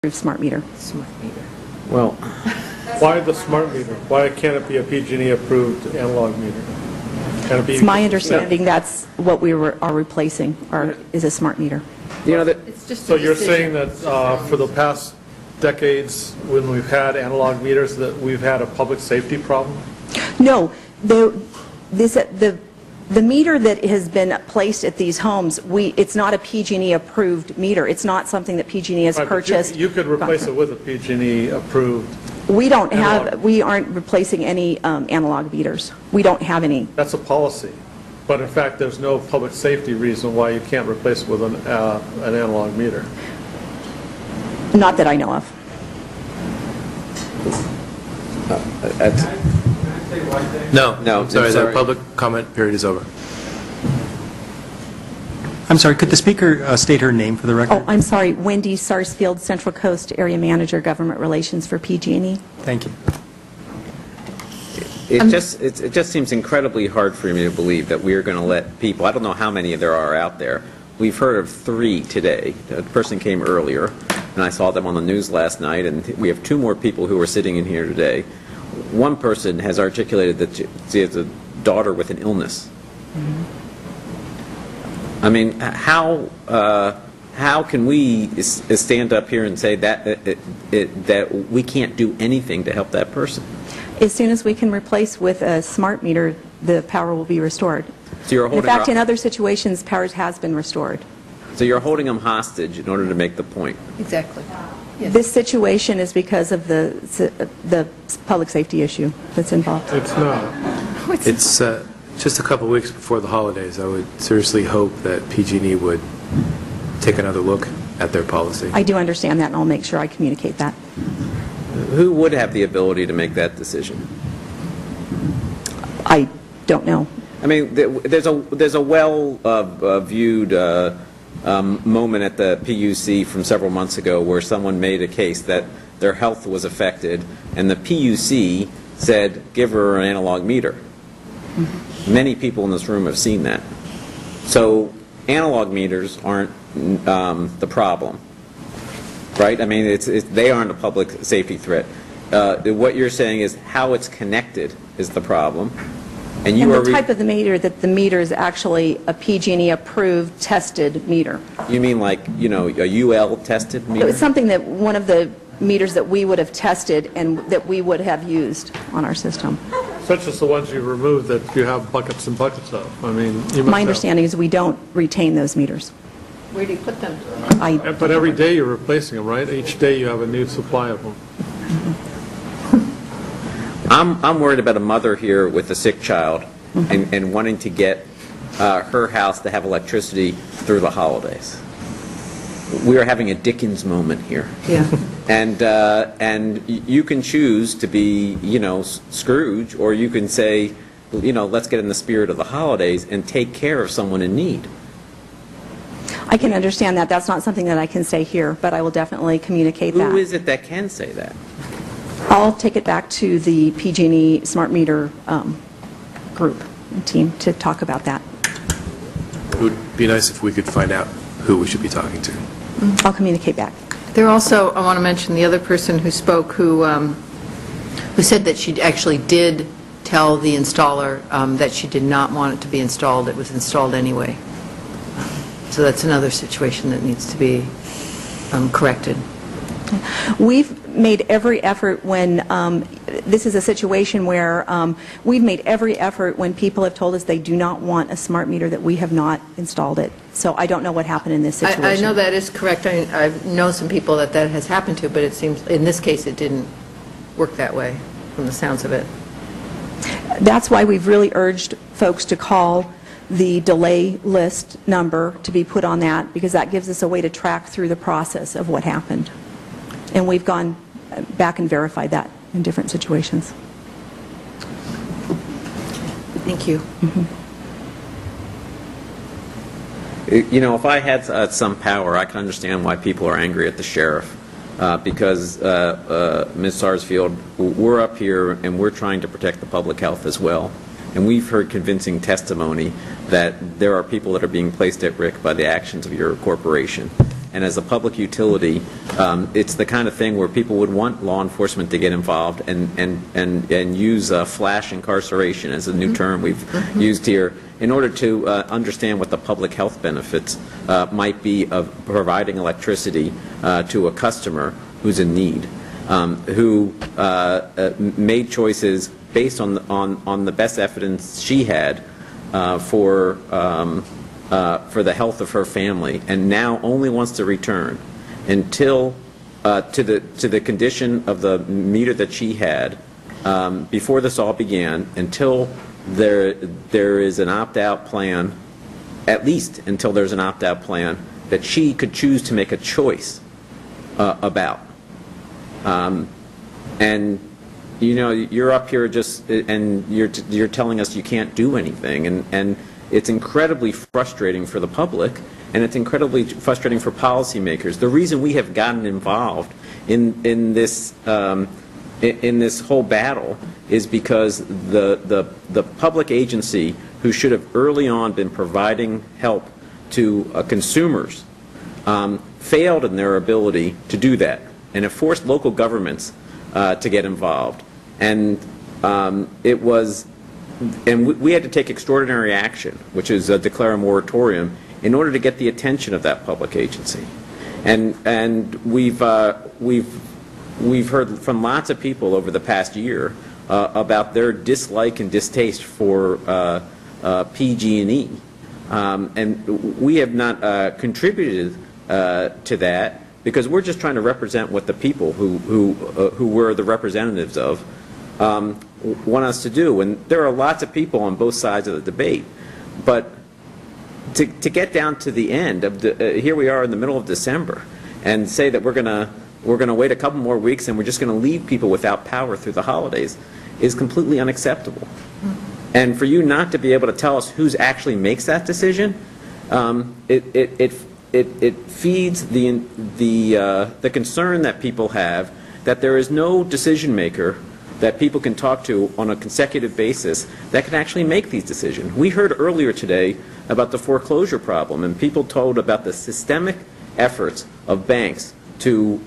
smart meter. Smart meter. Well, why the smart meter? Why can't it be a PG&E approved analog meter? Can it be? It's my understanding that's what we are replacing, is a smart meter. you know that. It's just So a you're decision. saying that for the past decades, when we've had analog meters, that we've had a public safety problem? No, the meter that has been placed at these homes, it's not a PG&E approved meter. It's not something that PG&E has Right, but purchased. you could replace it with a PG&E approved. We don't analog. have, we aren't replacing any analog meters. We don't have any. That's a policy. But in fact, there's no public safety reason why you can't replace it with an analog meter. Not that I know of. No, No, sorry, sorry. the public comment period is over. I'm sorry, could the speaker state her name for the record? Oh, I'm sorry, Wendy Sarsfield, Central Coast Area Manager, Government Relations for PG&E. Thank you. It just seems incredibly hard for me to believe that we are going to let people, I don't know how many there are out there. We've heard of 3 today. A person came earlier, and I saw them on the news last night, and we have 2 more people who are sitting in here today. One person has articulated that she has a daughter with an illness. I mean, how can we stand up here and say that we can't do anything to help that person? As soon as we can replace with a smart meter, the power will be restored. So you're In holding fact, her- in other situations, power has been restored. So you're holding them hostage in order to make the point. Exactly. Yes. This situation is because of the public safety issue that's involved. It's not. It's just a couple weeks before the holidays. I would seriously hope that PG&E would take another look at their policy. I do understand that, and I'll make sure I communicate that. Who would have the ability to make that decision? I don't know. I mean, there's a well-viewed moment at the PUC from several months ago where someone made a case that their health was affected, and the PUC said, give her an analog meter. Many people in this room have seen that. So analog meters aren't the problem, right? I mean, they aren't a public safety threat. What you're saying is how it's connected is the problem. And The type of the meter is actually a PG&E approved, tested meter. You mean like, a UL tested meter? It's something that one of the meters that we would have tested and that we would have used on our system. Such as the ones you removed that you have buckets and buckets of. I mean, you must have. My understanding is we don't retain those meters. Where do you put them? But every day you're replacing them, right? Each day you have a new supply of them. I'm worried about a mother here with a sick child and wanting to get her house to have electricity through the holidays. We are having a Dickens moment here. Yeah. And you can choose to be, Scrooge, or you can say, let's get in the spirit of the holidays and take care of someone in need. I can understand that. That's not something that I can say here, but I will definitely communicate that. Who is it that can say that? I'll take it back to the PG&E smart meter group and team to talk about that. It would be nice if we could find out who we should be talking to. I'll communicate back. There also, I want to mention the other person who spoke who said that she actually did tell the installer that she did not want it to be installed. It was installed anyway. So that's another situation that needs to be corrected. We've made every effort when, this is a situation where we've made every effort when people have told us they do not want a smart meter that we have not installed it. So I don't know what happened in this situation. I know that is correct. I know some people that has happened to, but it seems in this case it didn't work that way from the sounds of it. That's why we've really urged folks to call the delay list number to be put on that, because that gives us a way to track through the process of what happened. And we've gone back and verified that in different situations. Thank you. If I had some power, I can understand why people are angry at the sheriff. Because, Ms. Sarsfield, we're up here and we're trying to protect the public health as well. And we've heard convincing testimony that there are people that are being placed at risk by the actions of your corporation. and as a public utility, it's the kind of thing where people would want law enforcement to get involved and use flash incarceration as a new term we've used here in order to understand what the public health benefits might be of providing electricity to a customer who's in need, who made choices based on the best evidence she had for the health of her family, and now only wants to return until to the condition of the meter that she had before this all began, until there is an opt-out plan, at least until there's an opt-out plan that she could choose to make a choice about. And you know, you're up here and you're telling us you can't do anything, and it's incredibly frustrating for the public, and it's incredibly frustrating for policymakers. The reason we have gotten involved in this whole battle is because the public agency, who should have early on been providing help to consumers, failed in their ability to do that, and it forced local governments to get involved. And we had to take extraordinary action, which is declare a moratorium, in order to get the attention of that public agency. And we've heard from lots of people over the past year about their dislike and distaste for PG&E, and we have not contributed to that, because we're just trying to represent what the people who we're the representatives of want us to do. And there are lots of people on both sides of the debate, but to get down to the end of here we are in the middle of December, and say that we're going to wait a couple more weeks and we're just going to leave people without power through the holidays is completely unacceptable. And for you not to be able to tell us who actually makes that decision, it feeds the concern that people have that there is no decision maker that people can talk to on a consecutive basis that can actually make these decisions. We heard earlier today about the foreclosure problem, and people told about the systemic efforts of banks to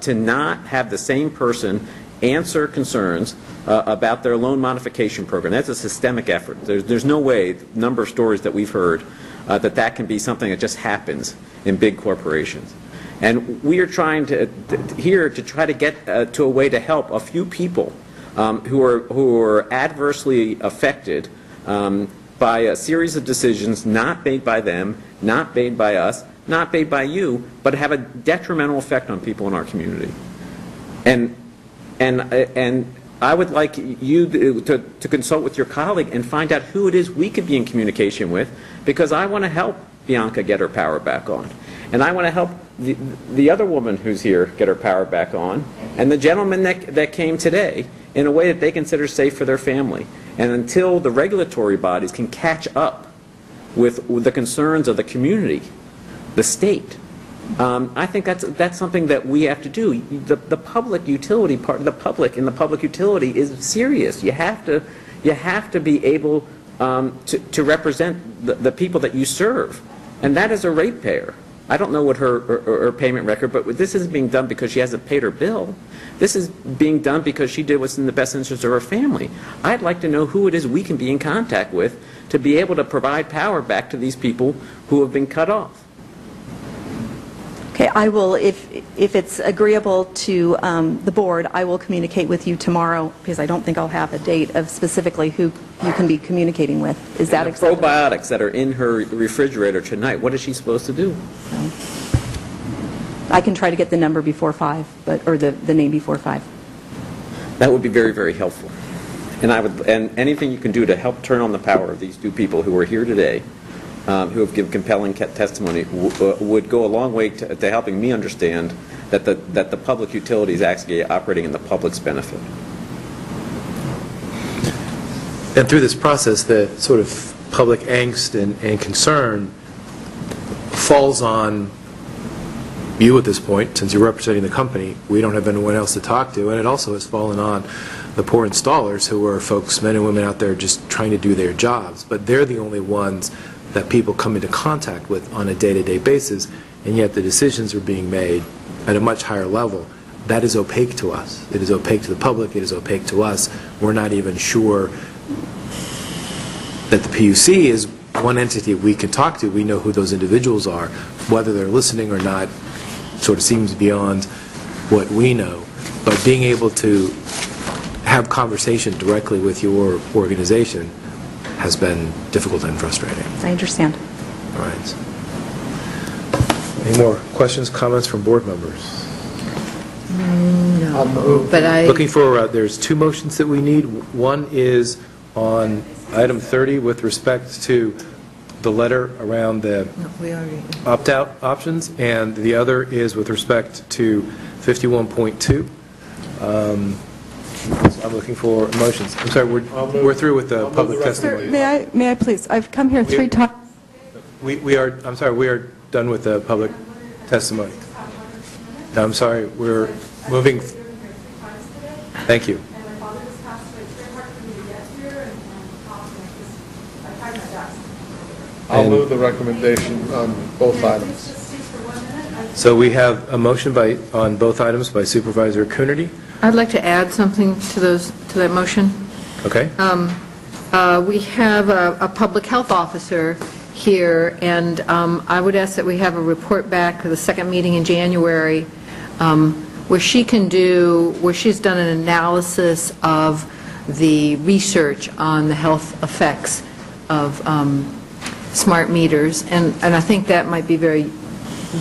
not have the same person answer concerns about their loan modification program. That's a systemic effort. There's no way, the number of stories that we've heard, that can be something that just happens in big corporations. And we are trying to try to get to a way to help a few people who are adversely affected by a series of decisions not made by them, not made by us, not made by you, but have a detrimental effect on people in our community. And I would like you to consult with your colleague and find out who it is we could be in communication with, because I want to help Bianca get her power back on. And I want to help the other woman who's here get her power back on, and the gentleman that came today, in a way that they consider safe for their family. And until the regulatory bodies can catch up with the concerns of the community, the state, I think that's something that we have to do. The public utility part, the public in the public utility is serious. You have to be able to represent the people that you serve, and that is a ratepayer. I don't know what her payment record, but this isn't being done because she hasn't paid her bill. This is being done because she did what's in the best interest of her family. I'd like to know who it is we can be in contact with to be able to provide power back to these people who have been cut off. Okay, I will, if it's agreeable to the board, I will communicate with you tomorrow, because I don't think I'll have a date of specifically who you can be communicating with. Is that acceptable? Probiotics that are in her refrigerator tonight, what is she supposed to do? I can try to get the number before 5, or the name before 5. That would be very, very helpful. And anything you can do to help turn on the power of these two people who are here today, who have given compelling testimony, would go a long way to helping me understand that the public utility is actually operating in the public's benefit. And through this process, the sort of public angst and concern falls on you at this point, since you're representing the company. We don't have anyone else to talk to, and it also has fallen on the poor installers, who are folks, men and women out there just trying to do their jobs, but they're the only ones that people come into contact with on a day-to-day basis, and yet the decisions are being made at a much higher level. That is opaque to us. It is opaque to the public. It is opaque to us. We're not even sure that the PUC is one entity we can talk to. We know who those individuals are. Whether they're listening or not sort of seems beyond what we know. But being able to have conversation directly with your organization has been difficult and frustrating. I understand. All right. Any more questions, comments from board members? No, but I... Looking for, there's two motions that we need. One is on item 30 with respect to the letter around the No, we already... opt-out options, and the other is with respect to 51.2. So I'm looking for motions. I'm sorry, we're through with the public testimony. May I please? I've come here 3 times. We are, I'm sorry, we are done with the public testimony. No, I'm sorry, we're moving. Thank you. I'll move the recommendation on both items. So we have a motion on both items by Supervisor Coonerty. I'd like to add something to that motion. Okay. We have a public health officer here, and I would ask that we have a report back to the second meeting in January where she's done an analysis of the research on the health effects of smart meters, and I think that might be very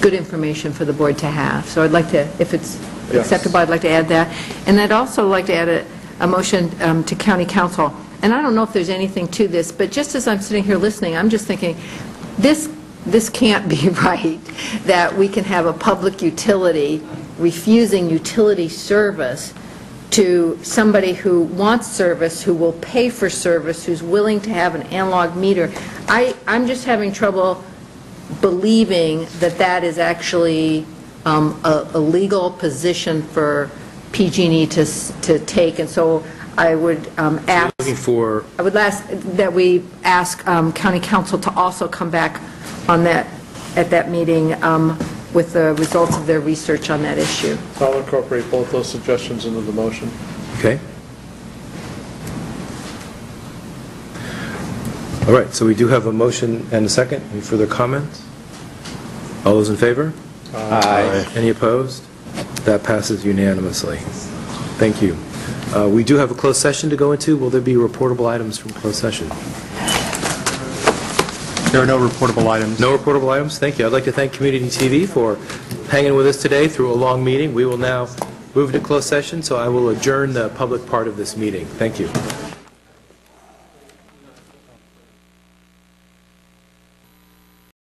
good information for the board to have. So I'd like to, if it's acceptable, I'd like to add that. And I'd also like to add a motion to County Council. And I don't know if there's anything to this, but just as I'm sitting here listening, I'm just thinking, this can't be right, that we can have a public utility refusing utility service to somebody who wants service, who will pay for service, who's willing to have an analog meter. I'm just having trouble believing that that is actually a legal position for PG&E to take, and so I would ask. Looking for. I would ask that we ask County Council to also come back on that at that meeting with the results of their research on that issue. So I'll incorporate both those suggestions into the motion. Okay. All right, so we do have a motion and a second. Any further comments? All those in favor? Aye. Any opposed? That passes unanimously. Thank you. We do have a closed session to go into. Will there be reportable items from closed session? There are no reportable items. No reportable items? Thank you. I'd like to thank Community TV for hanging with us today through a long meeting. We will now move to closed session, so I will adjourn the public part of this meeting. Thank you.